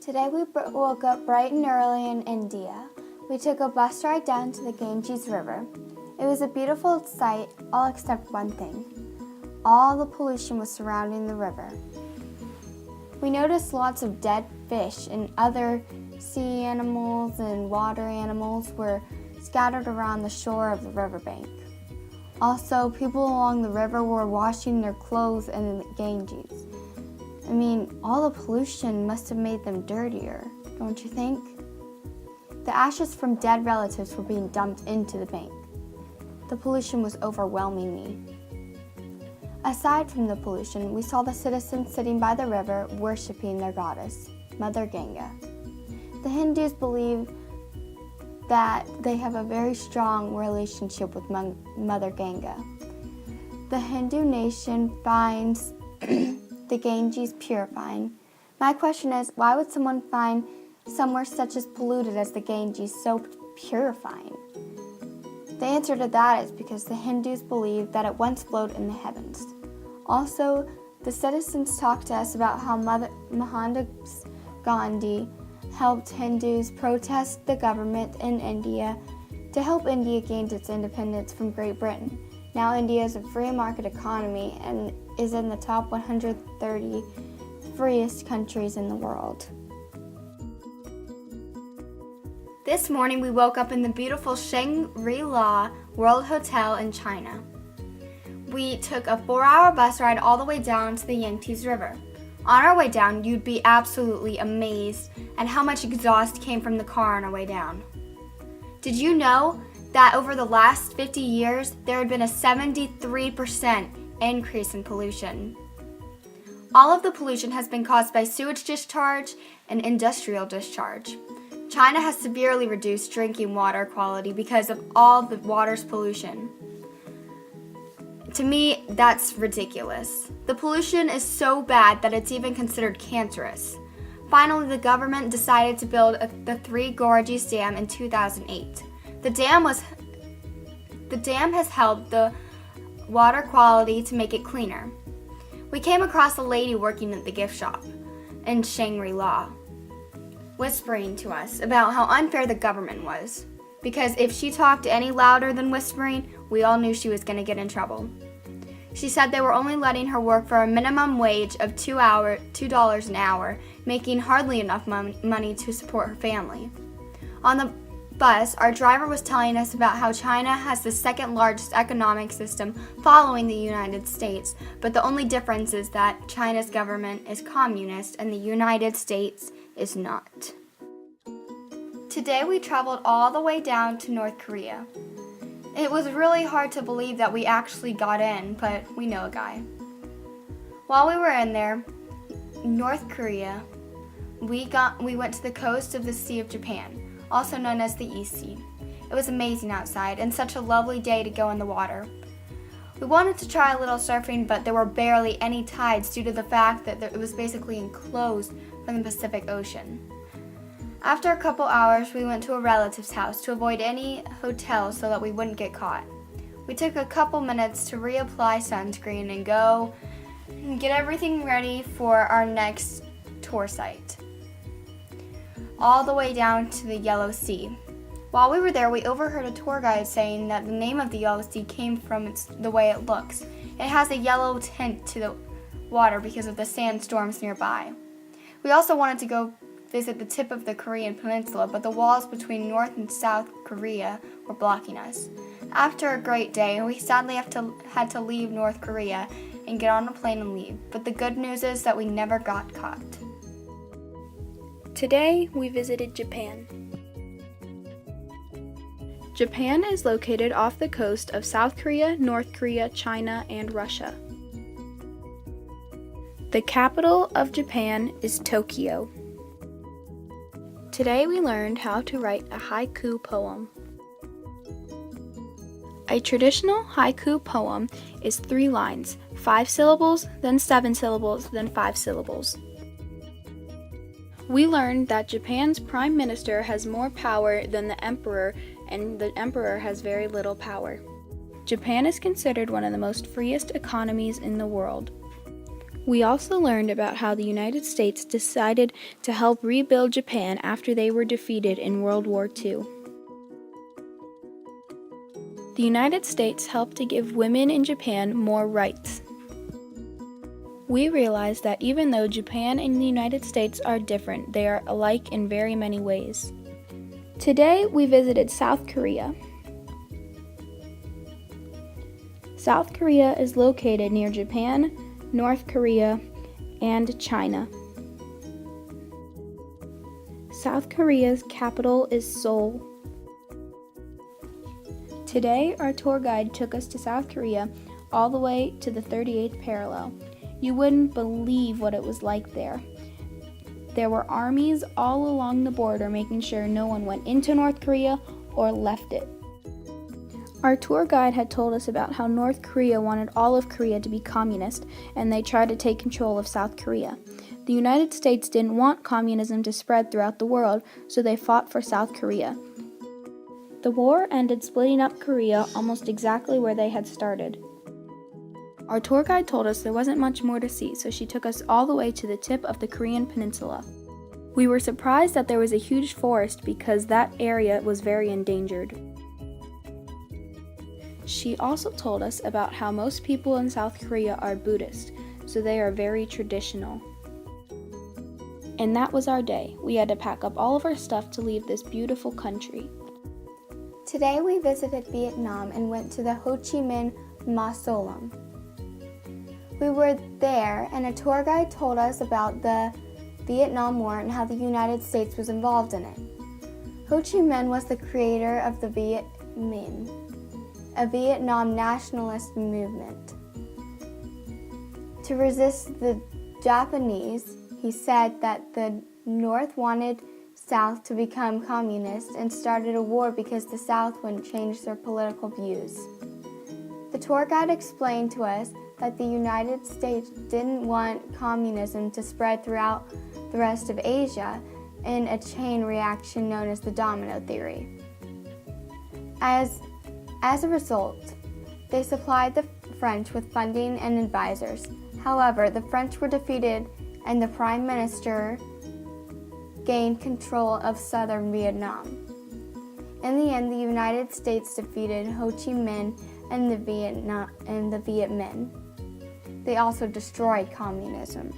Today we woke up bright and early in India. We took a bus ride down to the Ganges River. It was a beautiful sight, all except one thing. All the pollution was surrounding the river. We noticed lots of dead fish and other sea animals and water animals were scattered around the shore of the riverbank. Also, people along the river were washing their clothes in the Ganges. All the pollution must have made them dirtier, don't you think? The ashes from dead relatives were being dumped into the bank. The pollution was overwhelming me. Aside from the pollution, we saw the citizens sitting by the river worshiping their goddess, Mother Ganga. The Hindus believe that they have a very strong relationship with Mother Ganga. The Hindu nation finds the Ganges purifying. My question is, why would someone find somewhere such as polluted as the Ganges so purifying? The answer to that is because the Hindus believe that it once flowed in the heavens. Also, the citizens talked to us about how Mahatma Gandhi helped Hindus protest the government in India to help India gain its independence from Great Britain. Now India is a free market economy and is in the top 130 freest countries in the world. This morning we woke up in the beautiful Shangri-La World Hotel in China. We took a 4-hour bus ride all the way down to the Yangtze River. On our way down, you'd be absolutely amazed at how much exhaust came from the car on our way down. Did you know that over the last 50 years, there had been a 73% increase in pollution? All of the pollution has been caused by sewage discharge and industrial discharge. China has severely reduced drinking water quality because of all the water's pollution. To me, that's ridiculous. The pollution is so bad that it's even considered cancerous. Finally, the government decided to build the Three Gorges Dam in 2008. The dam has helped the water quality to make it cleaner. We came across a lady working at the gift shop in Shangri-La, whispering to us about how unfair the government was, because if she talked any louder than whispering, we all knew she was going to get in trouble. She said they were only letting her work for a minimum wage of $2 an hour, making hardly enough money to support her family. On the bus, our driver was telling us about how China has the second largest economic system following the United States, but the only difference is that China's government is communist and the United States is not. Today we traveled all the way down to North Korea. It was really hard to believe that we actually got in, but we know a guy. While we were in there, North Korea, we went to the coast of the Sea of Japan, also known as the East Sea. It was amazing outside and such a lovely day to go in the water. We wanted to try a little surfing, but there were barely any tides due to the fact that it was basically enclosed from the Pacific Ocean. After a couple hours, we went to a relative's house to avoid any hotels so that we wouldn't get caught. We took a couple minutes to reapply sunscreen and go and get everything ready for our next tour site, all the way down to the Yellow Sea. While we were there, we overheard a tour guide saying that the name of the Yellow Sea came from the way it looks. It has a yellow tint to the water because of the sandstorms nearby. We also wanted to go visit the tip of the Korean peninsula, but the walls between North and South Korea were blocking us. After a great day, we sadly had to leave North Korea and get on a plane and leave, but the good news is that we never got caught. Today, we visited Japan. Japan is located off the coast of South Korea, North Korea, China, and Russia. The capital of Japan is Tokyo. Today we learned how to write a haiku poem. A traditional haiku poem is 3 lines, 5 syllables, then 7 syllables, then 5 syllables. We learned that Japan's prime minister has more power than the emperor, and the emperor has very little power. Japan is considered one of the most freest economies in the world. We also learned about how the United States decided to help rebuild Japan after they were defeated in World War II. The United States helped to give women in Japan more rights. We realized that even though Japan and the United States are different, they are alike in very many ways. Today, we visited South Korea. South Korea is located near Japan, North Korea, and China. South Korea's capital is Seoul. Today, our tour guide took us to South Korea all the way to the 38th parallel. You wouldn't believe what it was like there. There were armies all along the border making sure no one went into North Korea or left it. Our tour guide had told us about how North Korea wanted all of Korea to be communist, and they tried to take control of South Korea. The United States didn't want communism to spread throughout the world, so they fought for South Korea. The war ended splitting up Korea almost exactly where they had started. Our tour guide told us there wasn't much more to see, so she took us all the way to the tip of the Korean peninsula. We were surprised that there was a huge forest because that area was very endangered. She also told us about how most people in South Korea are Buddhist, so they are very traditional. And that was our day. We had to pack up all of our stuff to leave this beautiful country. Today we visited Vietnam and went to the Ho Chi Minh Mausoleum. We were there and a tour guide told us about the Vietnam War and how the United States was involved in it. Ho Chi Minh was the creator of the Viet Minh, a Vietnam nationalist movement. To resist the Japanese, he said that the North wanted South to become communist and started a war because the South wouldn't change their political views. The tour guide explained to us that the United States didn't want communism to spread throughout the rest of Asia in a chain reaction known as the domino theory. As a result, they supplied the French with funding and advisors. However, the French were defeated and the Prime Minister gained control of southern Vietnam. In the end, the United States defeated Ho Chi Minh and the Viet Minh. They also destroyed communism.